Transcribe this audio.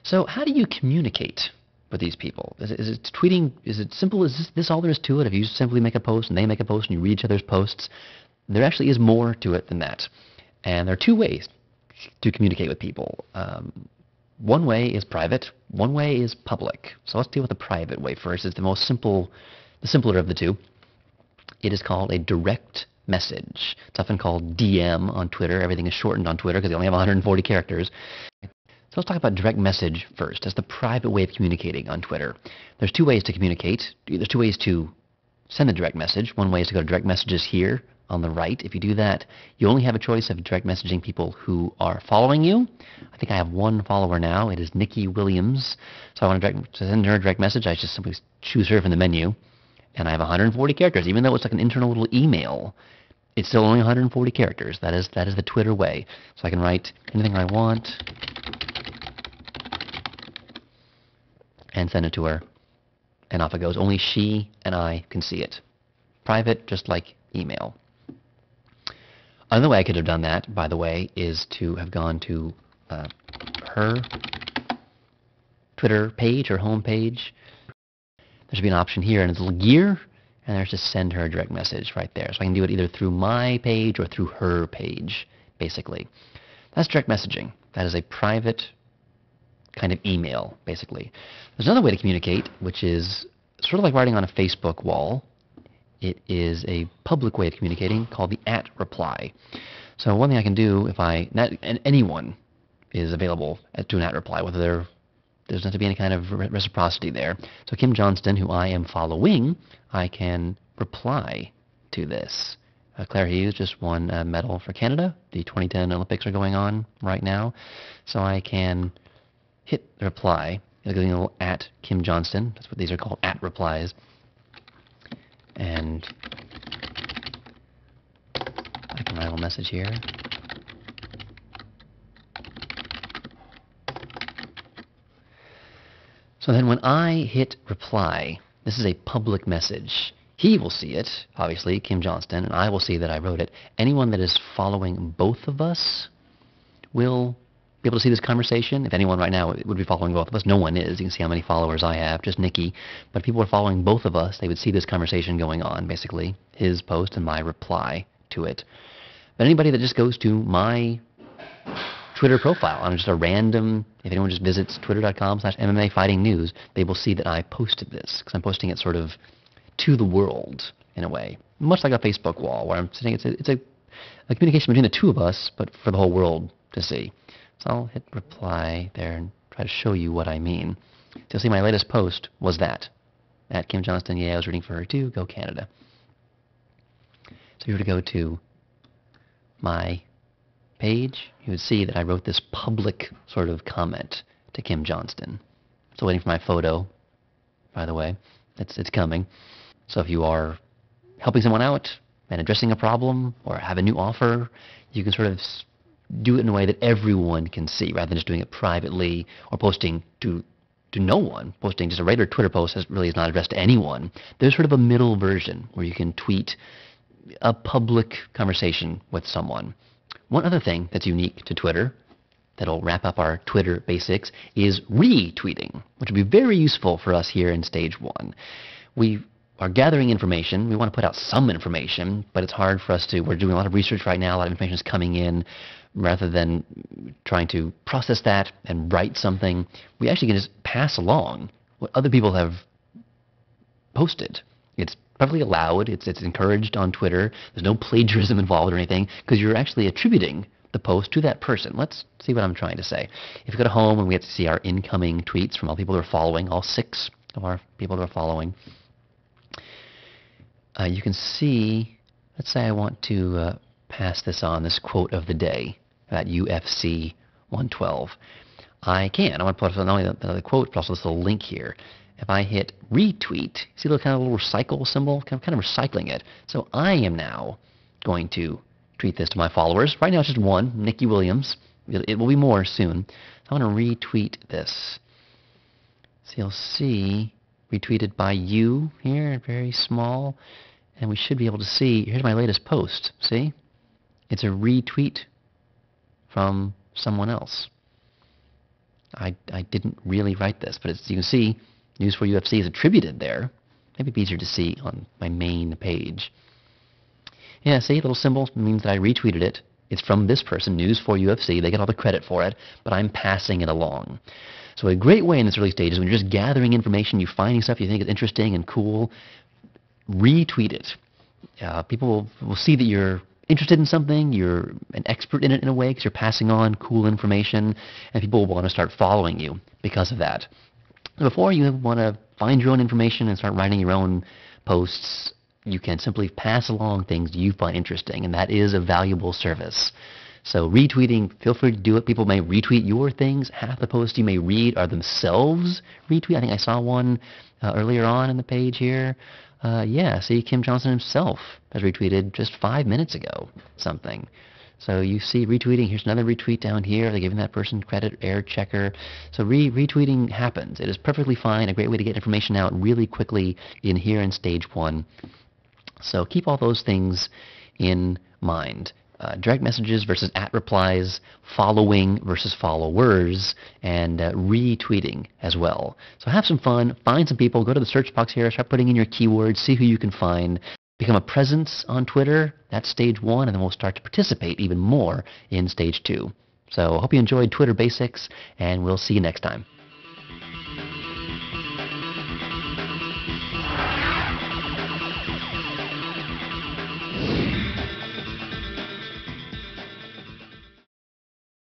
So how do you communicate with these people? Is it tweeting? Is it simple? Is this all there is to it? If you simply make a post and they make a post and you read each other's posts, there actually is more to it than that. And there are two ways to communicate with people. One way is private. One way is public. So let's deal with the private way first. It's the simpler of the two. It is called a direct message. It's often called DM on Twitter. Everything is shortened on Twitter because they only have 140 characters. So let's talk about direct message first. That's the private way of communicating on Twitter. There's two ways to communicate. There's two ways to send a direct message. One way is to go to direct messages here on the right. If you do that, you only have a choice of direct messaging people who are following you. I think I have one follower now. It is Nikki Williams. So I want to send her a direct message. I just simply choose her from the menu. And I have 140 characters. Even though it's like an internal little email, it's still only 140 characters. That is the Twitter way. So I can write anything I want and send it to her. And off it goes. Only she and I can see it. Private, just like email. Another way I could have done that, by the way, is to have gone to her Twitter page, her home page. There should be an option here, and it's a little gear, and there's just send her a direct message right there. So I can do it either through my page or through her page, basically. That's direct messaging. That is a private kind of email, basically. There's another way to communicate, which is sort of like writing on a Facebook wall. It is a public way of communicating called the @reply. So one thing I can do if and anyone is available to an @reply, whether there's not to be any kind of reciprocity there. So Kim Johnston, who I am following, I can reply to this. Claire Hughes just won a medal for Canada. The 2010 Olympics are going on right now. So I can hit reply. It'll give me a little @Kim Johnston. That's what these are called, @replies. And I can write a little message here. So then when I hit reply, this is a public message. He will see it, obviously, Kim Johnston, and I will see that I wrote it. Anyone that is following both of us will be able to see this conversation. If anyone right now would be following both of us, no one is. You can see how many followers I have, just Nikki. But if people are following both of us, they would see this conversation going on, basically, his post and my reply to it. But anybody that just goes to my Twitter profile, I'm just a random, if anyone just visits twitter.com/MMA Fighting News, they will see that I posted this, because I'm posting it sort of to the world, in a way. Much like a Facebook wall, where I'm sitting, it's a communication between the two of us, but for the whole world to see. So I'll hit reply there and try to show you what I mean. So you'll see my latest post was that. @Kim Johnston, yeah, I was rooting for her too, go Canada. So if you were to go to my page, you would see that I wrote this public sort of comment to Kim Johnston. Still waiting for my photo, by the way. It's coming. So if you are helping someone out and addressing a problem or have a new offer, you can sort of do it in a way that everyone can see, rather than just doing it privately or posting to no one. Posting just a regular Twitter post really is not addressed to anyone. There's sort of a middle version where you can tweet a public conversation with someone. One other thing that's unique to Twitter that'll wrap up our Twitter basics is retweeting, which will be very useful for us here in Stage 1. We are gathering information. We want to put out some information, but it's hard for us to. We're doing a lot of research right now. A lot of information is coming in. Rather than trying to process that and write something, we actually can just pass along what other people have posted. It's perfectly allowed. It's encouraged on Twitter. There's no plagiarism involved or anything, because you're actually attributing the post to that person. Let's see what I'm trying to say. If you go to home and we get to see our incoming tweets from all people who are following, all 6 of our people who are following, you can see, let's say I want to pass this on, this quote of the day, at UFC 112. I can. I want to put not only the quote, but also this little link here. If I hit retweet, see the kind of little recycle symbol? Kind of recycling it. So I am now going to tweet this to my followers. Right now it's just one, Nikki Williams. It will be more soon. So I want to retweet this. So you'll see retweeted by you here, very small. And we should be able to see, here's my latest post. See? It's a retweet from someone else. I didn't really write this, but as you can see, News for UFC is attributed there. Maybe it'd be easier to see on my main page. Yeah, see, little symbol means that I retweeted it. It's from this person, News for UFC. They get all the credit for it, but I'm passing it along. So a great way in this early stages, when you're just gathering information, you're finding stuff you think is interesting and cool, retweet it. People will see that you're interested in something, you're an expert in it in a way because you're passing on cool information, and people will want to start following you because of that. Before you want to find your own information and start writing your own posts, you can simply pass along things you find interesting, and that is a valuable service. So retweeting, feel free to do it. People may retweet your things. Half the posts you may read are themselves retweet. I think I saw one earlier on in the page here. Yeah, see, Kim Johnson himself has retweeted just 5 minutes ago something. So you see retweeting. Here's another retweet down here. They're giving that person credit, error checker. So retweeting happens. It is perfectly fine, a great way to get information out really quickly in here in stage 1. So keep all those things in mind. Direct messages versus @replies, following versus followers, and retweeting as well. So have some fun, find some people, go to the search box here, start putting in your keywords, see who you can find, become a presence on Twitter. That's stage 1, and then we'll start to participate even more in stage 2. So I hope you enjoyed Twitter Basics, and we'll see you next time.